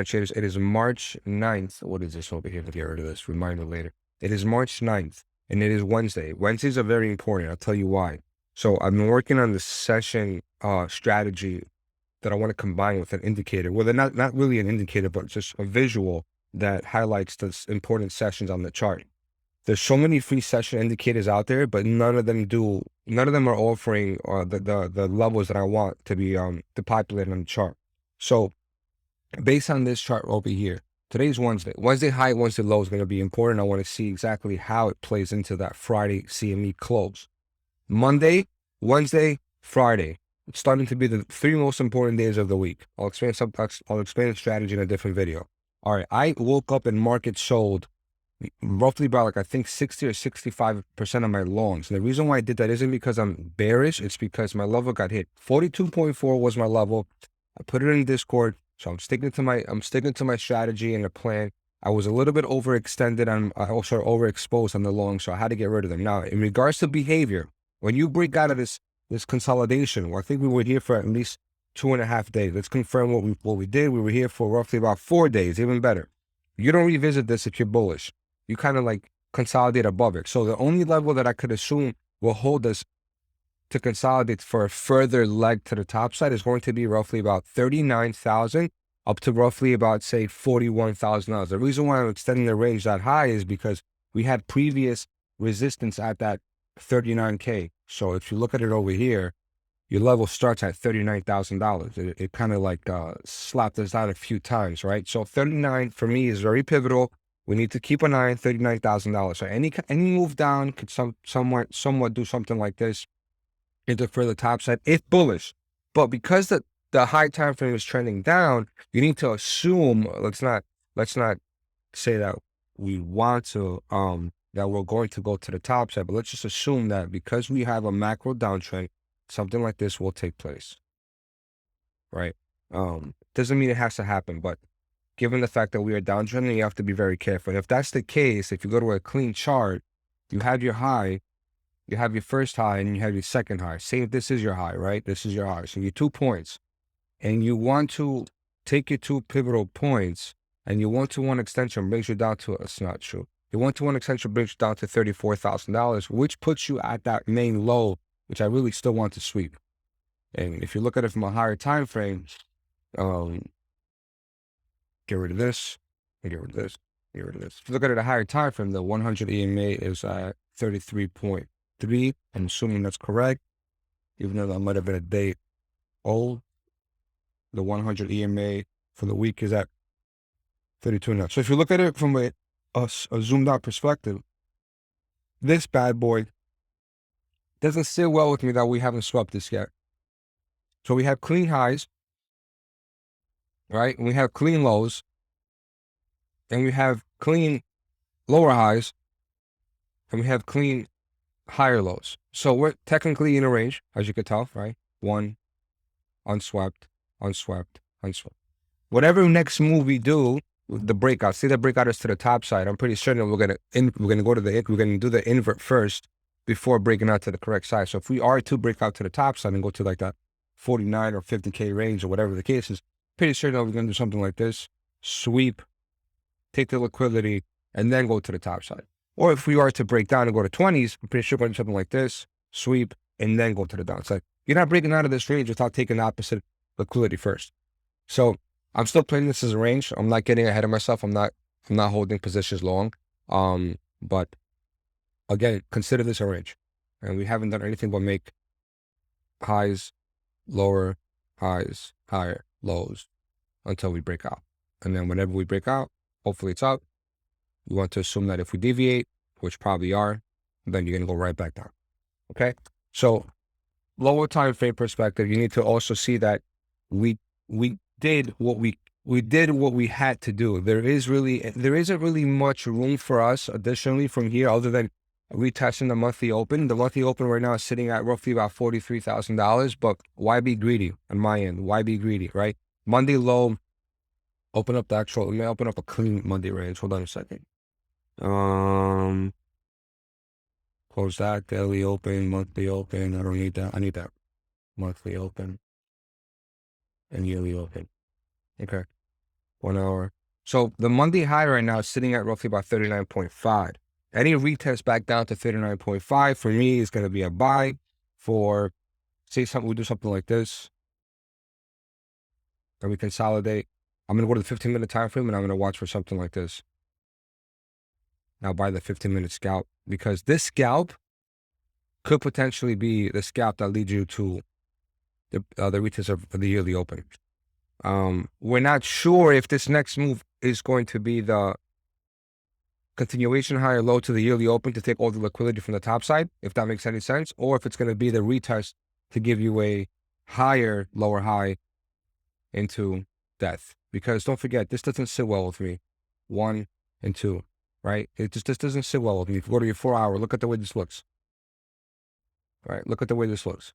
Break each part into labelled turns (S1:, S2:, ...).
S1: Traders, it is March 9th. What is this over here? Let's get rid of this. Reminder later. It is March 9th, and it is Wednesday. Wednesdays are very important. I'll tell you why. So I've been working on this session strategy that I want to combine with an indicator. Well, they're not really an indicator, but just a visual that highlights the important sessions on the chart. There's so many free session indicators out there, but none of them are offering the levels that I want to be to populate on the chart. So based on this chart over here, today's Wednesday. Wednesday high, Wednesday low is going to be important. I want to see exactly how it plays into that Friday CME close. Monday, Wednesday, Friday. It's starting to be the three most important days of the week. I'll explain the strategy in a different video. All right, I woke up and market sold roughly about like I think 60 or 65% of my longs. And the reason why I did that isn't because I'm bearish, it's because my level got hit. 42.4 was my level. I put it in Discord. So I'm sticking to my strategy and the plan. I was a little bit overextended and I also overexposed on the long, so I had to get rid of them. Now, in regards to behavior, when you break out of this consolidation, well, I think we were here for at least 2.5 days. Let's confirm what we did. We were here for roughly about 4 days, even better. You don't revisit this if you're bullish. You kind of like consolidate above it. So the only level that I could assume will hold us to consolidate for a further leg to the top side is going to be roughly about 39,000 up to roughly about, say, $41,000. The reason why I'm extending the range that high is because we had previous resistance at that 39K. So if you look at it over here, your level starts at $39,000. It kind of like slapped us down a few times, right? So 39 for me is very pivotal. We need to keep an eye on $39,000. So any move down could somewhat do something like this into further top side if bullish. But because the high time frame is trending down, you need to assume, let's not say that we want to that we're going to go to the top side, but let's just assume that because we have a macro downtrend, something like this will take place. Right? Doesn't mean it has to happen, but given the fact that we are downtrending, you have to be very careful. And if that's the case, if you go to a clean chart, you have your high, you have your first high, and you have your second high. Say if this is your high, right? This is your high. So your 2 points. And you want to take your 2 pivotal points, and you want to one extension brings you down to, it's not true. You want to one extension brings you down to $34,000, which puts you at that main low, which I really still want to sweep. And if you look at it from a higher time frame, get rid of this, and get rid of this, get rid of this. If you look at it at a higher time frame, the 100 EMA is at 33.3. I'm assuming that's correct, even though that might have been a day old. The 100 EMA for the week is at 32 now. So if you look at it from a zoomed out perspective, this bad boy doesn't sit well with me that we haven't swept this yet. So we have clean highs, right? And we have clean lows, and we have clean lower highs, and we have clean higher lows. So we're technically in a range, as you could tell, right? One, unswept, unswept, unswept. Whatever next move we do, the breakout, see the breakout is to the top side. I'm pretty certain we're gonna do the invert first before breaking out to the correct side. So if we are to break out to the top side and go to like that 49 or 50K range or whatever the case is, pretty certain we're gonna do something like this, sweep, take the liquidity, and then go to the top side. Or if we are to break down and go to 20s, I'm pretty sure we're gonna do something like this, sweep, and then go to the downside. You're not breaking out of this range without taking the opposite liquidity first. So I'm still playing this as a range. I'm not getting ahead of myself. I'm not holding positions long. But again, consider this a range. And we haven't done anything but make highs, lower, highs, higher, lows until we break out. And then whenever we break out, hopefully it's up. You want to assume that if we deviate, which probably are, then you're going to go right back down. Okay? So lower time frame perspective, you need to also see that we did what we had to do. There isn't really much room for us additionally from here other than retesting the monthly open. The monthly open right now is sitting at roughly about $43,000, but why be greedy on my end? Why be greedy, right? Monday low, let me open up a clean Monday range. Hold on a second. Close that, daily open, monthly open. I don't need that. I need that monthly open and yearly open. Okay. 1 hour. So the Monday high right now is sitting at roughly about 39.5. Any retest back down to 39.5 for me is going to be a buy. For, say something, we do something like this, and we consolidate. I'm going to go to the 15-minute time frame, and I'm going to watch for something like this. Now buy the 15-minute scalp, because this scalp could potentially be the scalp that leads you to the retest of the yearly open. We're not sure if this next move is going to be the continuation high or low to the yearly open to take all the liquidity from the top side, if that makes any sense, or if it's going to be the retest to give you a higher lower high into death. Because don't forget, this doesn't sit well with me. 1 and 2, right? This doesn't sit well with me. If you go to your 4 hour, look at the way this looks. Right? Look at the way this looks.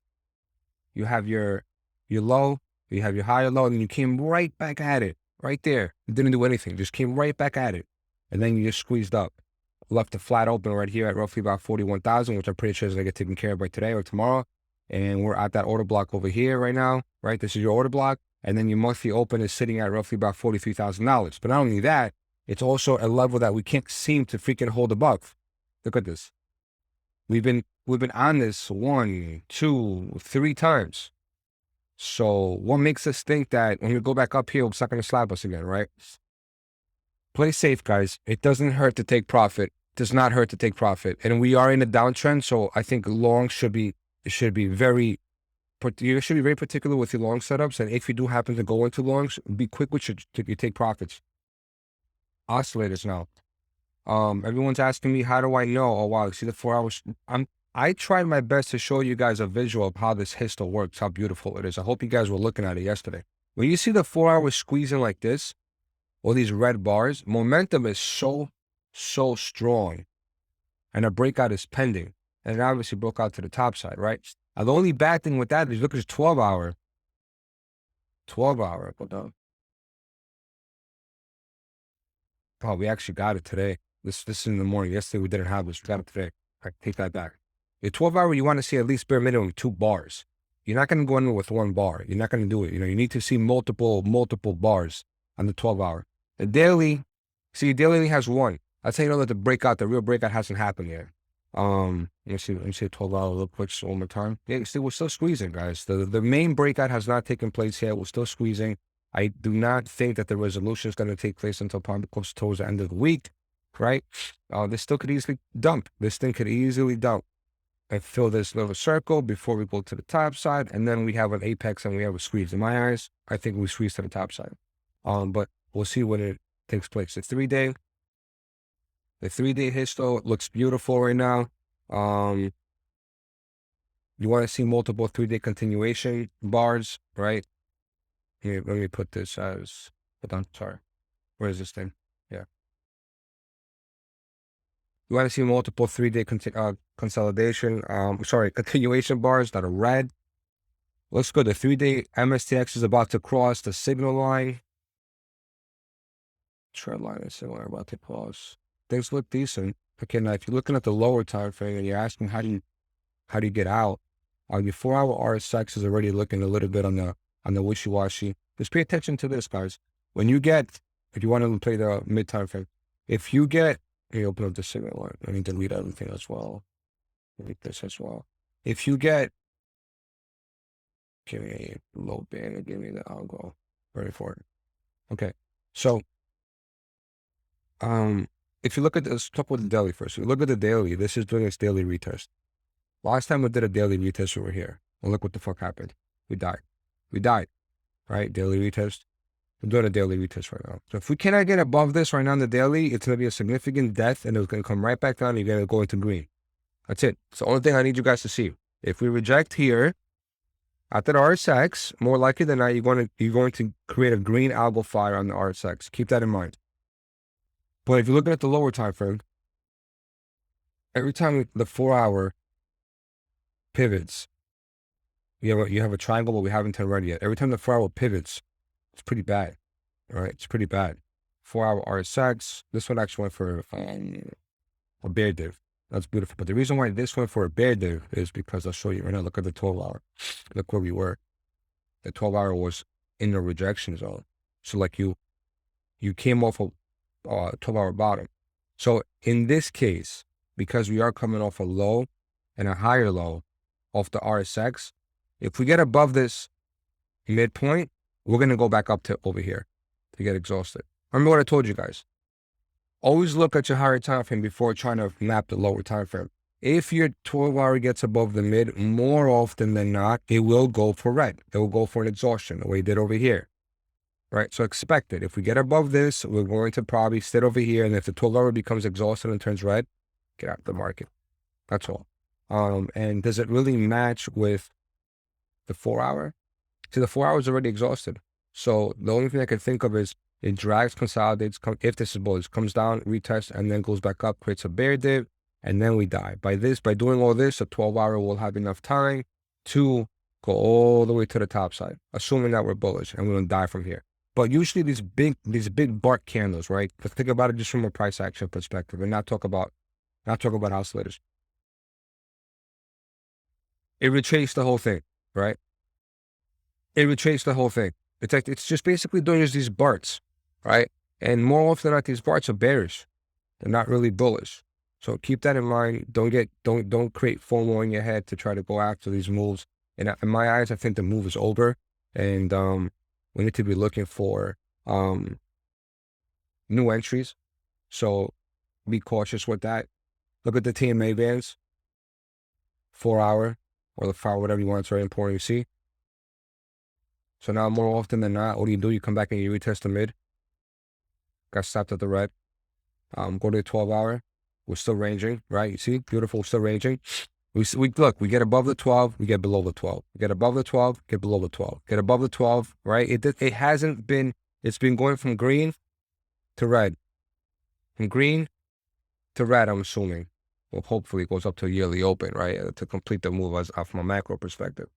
S1: You have your low, you have your higher low, and then you came right back at it, right there. You didn't do anything, just came right back at it. And then you just squeezed up. Left the flat open right here at roughly about 41,000, which I'm pretty sure is going to get taken care of by today or tomorrow. And we're at that order block over here right now, right? This is your order block. And then your monthly open is sitting at roughly about $43,000. But not only that, it's also a level that we can't seem to freaking hold above. Look at this. We've been on this 1, 2, 3 times. So what makes us think that when we go back up here, it's not going to slap us again, right? Play safe, guys. It doesn't hurt to take profit. It does not hurt to take profit. And we are in a downtrend, so I think long should be very particular with your long setups. And if you do happen to go into longs, be quick with your take profits. Oscillators now. Everyone's asking me, how do I know? Oh wow, see the 4 hours. I tried my best to show you guys a visual of how this histo works, how beautiful it is. I hope you guys were looking at it yesterday. When you see the 4 hours squeezing like this, all these red bars, momentum is so strong. And a breakout is pending. And it obviously broke out to the top side, right? And the only bad thing with that is look at this 12 hour. 12 hour. Oh, we actually got it today. This is in the morning. Yesterday we didn't have this. We got it today. I take that back. Your 12 hour, you want to see at least bare minimum 2 bars. You're not going to go in with 1 bar. You're not going to do it. You know, you need to see multiple bars on the 12 hour. The daily, see, daily only has 1. That's how you know that the real breakout hasn't happened yet. Let me see a 12 hour real quick one more time. Yeah, see, we're still squeezing, guys. The main breakout has not taken place yet. We're still squeezing. I do not think that the resolution is going to take place until probably close towards the end of the week, right? This still could easily dump. This thing could easily dump and fill this little circle before we go to the top side. And then we have an apex and we have a squeeze. In my eyes, I think we squeeze to the top side. But we'll see when it takes place. The 3-day histo looks beautiful right now. You want to see multiple 3-day continuation bars, right? Here, let me put this as, sorry. Where is this thing? Yeah. You want to see multiple 3-day consolidation, continuation bars that are red. Looks good. The 3-day MSTX is about to cross the signal line. Trend line is similar, about to cross. Things look decent. Okay, now if you're looking at the lower time frame and you're asking how do you get out, your 4 hour RSX is already looking a little bit on the wishy-washy. Just pay attention to this, guys. If you want to play the mid time frame, if you get, let me open up the signal line. I need to delete everything as well. Delete this as well. If you get, give me a low band and give me the algo. Ready for it. Okay. So, if you look at this, talk with the daily first. If you look at the daily, this is doing its daily retest. Last time we did a daily retest over here. And look what the fuck happened. We died. Right? Daily retest. We're doing a daily retest right now. So if we cannot get above this right now in the daily, it's going to be a significant death and it's going to come right back down and you're going to go into green. That's it. It's the only thing I need you guys to see. If we reject here, after the RSX, more likely than not, you're going to create a green algo fire on the RSX. Keep that in mind. But if you're looking at the lower time frame, every time the 4 hour pivots, you have a triangle, but we haven't turned red yet. Every time the 4 hour pivots, it's pretty bad. All right, it's pretty bad. 4 hour RSX. This one actually went for a bear div. That's beautiful. But the reason why this went for a bear div is because I'll show you right now. Look at the 12 hour. Look where we were. The 12 hour was in the rejection zone. So like you you came off a 12-hour bottom. So in this case, because we are coming off a low and a higher low off the RSX, if we get above this midpoint, we're going to go back up to over here to get exhausted. Remember what I told you guys. Always look at your higher time frame before trying to map the lower time frame. If your 12-hour gets above the mid, more often than not, it will go for red. It will go for an exhaustion, the way it did over here. Right? So expect it. If we get above this, we're going to probably sit over here. And if the 12-hour becomes exhausted and turns red, get out of the market. That's all. And does it really match with the 4-hour? See, the 4-hour is already exhausted. So the only thing I can think of is it drags, consolidates, if this is bullish, comes down, retests, and then goes back up, creates a bear dip, and then we die. By doing all this, a 12-hour will have enough time to go all the way to the top side, assuming that we're bullish and we don't die from here. But usually these big bark candles, right? Let's think about it just from a price action perspective and not talk about oscillators. It retraced the whole thing, right? It retraced the whole thing. It's just basically doing just these BARTs, right? And more often than not, these BARTs are bearish. They're not really bullish. So keep that in mind. Don't create FOMO in your head to try to go after these moves. And in my eyes, I think the move is over. And we need to be looking for new entries. So be cautious with that. Look at the TMA bands. 4-hour or the 5-hour, whatever you want. It's very important you see. So now more often than not, what do? You come back and you retest the mid. Got stopped at the red. Go to the 12-hour. We're still ranging, right? You see? Beautiful, still ranging. We look, we get above the 12, we get below the 12. We get above the 12, get below the 12. Get above the 12, right? It hasn't been, it's been going from green to red. From green to red, I'm assuming. Well, hopefully it goes up to a yearly open, right? To complete the move from a macro perspective.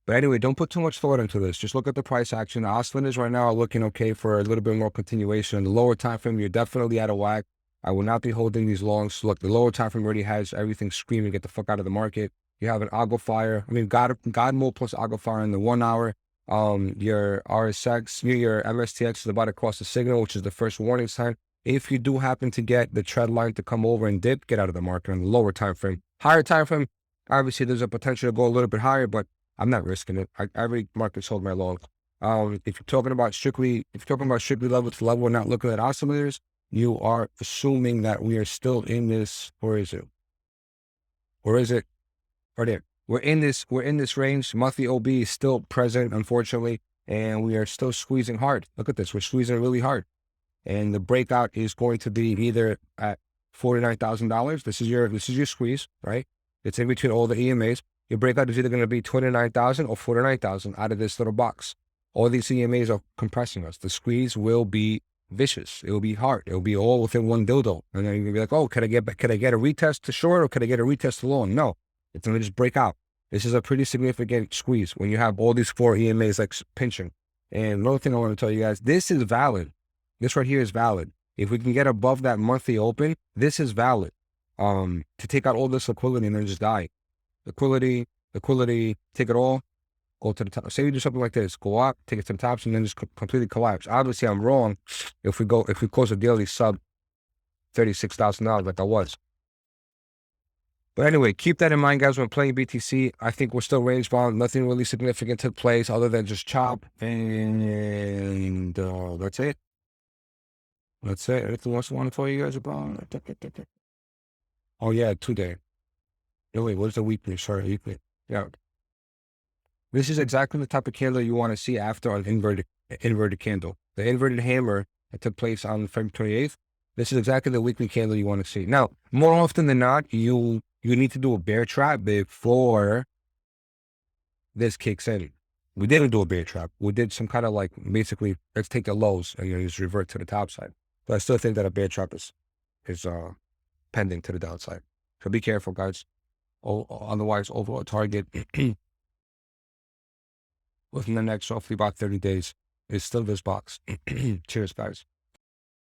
S1: But anyway, don't put too much thought into this. Just look at the price action. The oscillators right now are looking okay for a little bit more continuation. In the lower time frame, you're definitely out of whack. I will not be holding these longs. Look, the lower time frame already has everything screaming, get the fuck out of the market. You have an Aggo fire. I mean, God mode plus Aggo fire in the 1 hour. Your RSX, your MSTX is about to cross the signal, which is the first warning sign. If you do happen to get the trend line to come over and dip, get out of the market on the lower time frame. Higher time frame, obviously there's a potential to go a little bit higher, but I'm not risking it. Every market sold my long. If you're talking about strictly level to level, not looking at oscillators, you are assuming that we are still in this. Where is it? Right there. We're in this range. Monthly OB is still present, unfortunately, and we are still squeezing hard. Look at this. We're squeezing really hard. And the breakout is going to be either at $49,000. This is your squeeze, right? It's in between all the EMAs. Your breakout is either going to be 29,000 or 49,000 out of this little box. All these EMAs are compressing us. The squeeze will be vicious. It will be hard. It will be all within one dildo. And then you're going to be like, oh, could I get a retest to short or could I get a retest to long? No, it's going to just break out. This is a pretty significant squeeze when you have all these 4 EMAs like pinching. And another thing I want to tell you guys, this is valid. This right here is valid. If we can get above that monthly open, this is valid. To take out all this liquidity and then just die. Liquidity, take it all, go to the top. Say we do something like this, go up, take it to the tops, and then just completely collapse. Obviously, I'm wrong if we close a daily sub $36,000 like I was. But anyway, keep that in mind, guys, when playing BTC. I think we're still range bound. Nothing really significant took place other than just chop. And that's it. Anything else I want to tell you guys about? Oh, yeah, 2-day. No, wait, what's the weekly? Sorry, weekly. Yeah. This is exactly the type of candle you want to see after an inverted candle. The inverted hammer that took place on February 28th. This is exactly the weekly candle you want to see. Now, more often than not, you need to do a bear trap before this kicks in. We didn't do a bear trap. We did some kind of like, basically, let's take the lows and just revert to the top side. But I still think that a bear trap is pending to the downside. So be careful, guys. Otherwise, overall target within the next roughly about 30 days is still this box. Cheers, guys.